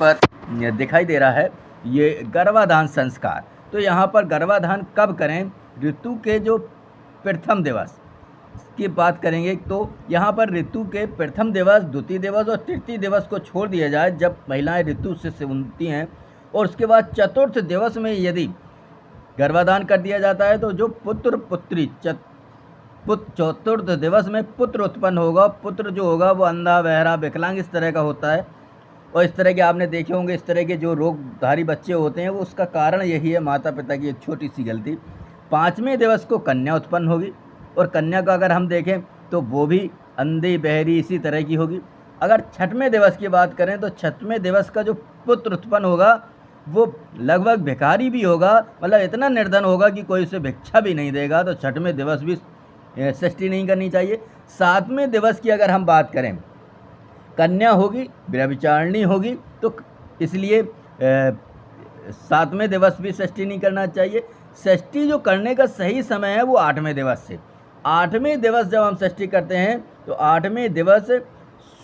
पर दिखाई दे रहा है ये गर्भाधान संस्कार। तो यहाँ पर गर्भाधान कब करें, ऋतु के जो प्रथम दिवस की बात करेंगे। तो यहाँ पर ऋतु के प्रथम दिवस, द्वितीय दिवस और तृतीय दिवस को छोड़ दिया जाए जब महिलाएं ऋतु से सुनती हैं, और उसके बाद चतुर्थ दिवस में यदि गर्भाधान कर दिया जाता है तो जो पुत्र पुत्री चतुर्थ दिवस में पुत्र उत्पन्न होगा। पुत्र जो होगा वो अंधा, बहरा, विकलांग इस तरह का होता है। और इस तरह के आपने देखे होंगे, इस तरह के जो रोगधारी बच्चे होते हैं वो उसका कारण यही है माता पिता की एक छोटी सी गलती। 5वें दिवस को कन्या उत्पन्न होगी, और कन्या का अगर हम देखें तो वो भी अंधी, बहरी इसी तरह की होगी। अगर 6वें दिवस की बात करें तो 6वें दिवस का जो पुत्र उत्पन्न होगा वो लगभग भिखारी भी होगा, मतलब इतना निर्धन होगा कि कोई उसे भिक्षा भी नहीं देगा। तो 6वें दिवस भी षष्ठी नहीं करनी चाहिए। 7वें दिवस की अगर हम बात करें, कन्या होगी, व्यभिचारिणी होगी, तो इसलिए 7वें दिवस भी षष्ठी नहीं करना चाहिए। षष्ठी जो करने का सही समय है वो 8वें दिवस से। 8वें दिवस जब हम षष्ठी करते हैं तो 8वें दिवस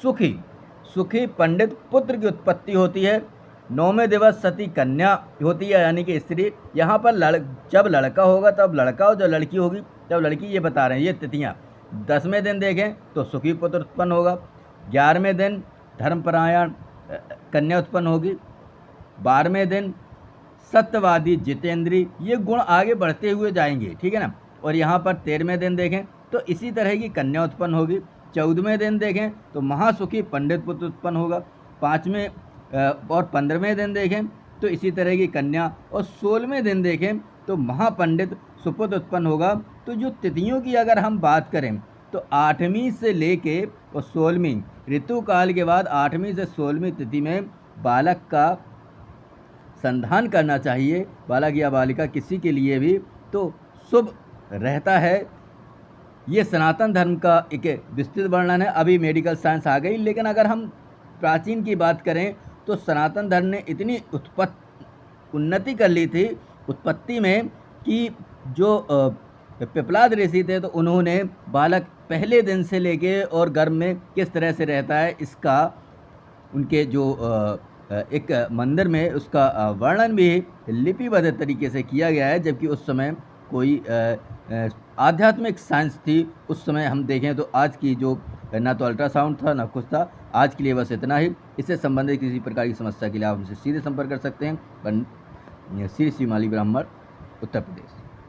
सुखी पंडित पुत्र की उत्पत्ति होती है। 9वें दिवस सती कन्या होती है, यानी कि स्त्री। यहाँ पर जब लड़का होगा तब लड़का, और जब लड़की होगी तब लड़की, ये बता रहे हैं ये तिथियाँ। 10वें दिन देखें तो सुखी पुत्र उत्पन्न होगा। 11वें दिन धर्मपरायण कन्या उत्पन्न होगी। 12वें दिन सत्यवादी जितेंद्री, ये गुण आगे बढ़ते हुए जाएंगे, ठीक है ना। और यहाँ पर 13वें दिन देखें तो इसी तरह की कन्या उत्पन्न होगी। 14वें दिन देखें तो महासुखी पंडित पुत्र उत्पन्न होगा। 5वें और 15वें दिन देखें तो इसी तरह की कन्या, और 16वें दिन देखें तो महापंडित सुपुत्र उत्पन्न होगा। तो जो तिथियों की अगर हम बात करें तो 8वीं से लेके और 16वीं ऋतुकाल के बाद 8वीं से 16वीं तिथि में बालक का संधान करना चाहिए, बालक या बालिका किसी के लिए भी, तो शुभ रहता है। ये सनातन धर्म का एक विस्तृत वर्णन है। अभी मेडिकल साइंस आ गई, लेकिन अगर हम प्राचीन की बात करें तो सनातन धर्म ने इतनी उन्नति कर ली थी उत्पत्ति में कि जो पिपलाद ऋषि थे तो उन्होंने बालक पहले दिन से लेके और गर्भ में किस तरह से रहता है इसका उनके जो एक मंदिर में उसका वर्णन भी लिपिबद्ध तरीके से किया गया है। जबकि उस समय कोई आध्यात्मिक साइंस थी उस समय हम देखें तो आज की जो ना तो अल्ट्रासाउंड था ना कुछ था। आज के लिए बस इतना ही। इससे संबंधित किसी प्रकार की समस्या के लिए आप हमसे सीधे संपर्क कर सकते हैं। श्री शिव माली ब्राह्मण, उत्तर प्रदेश।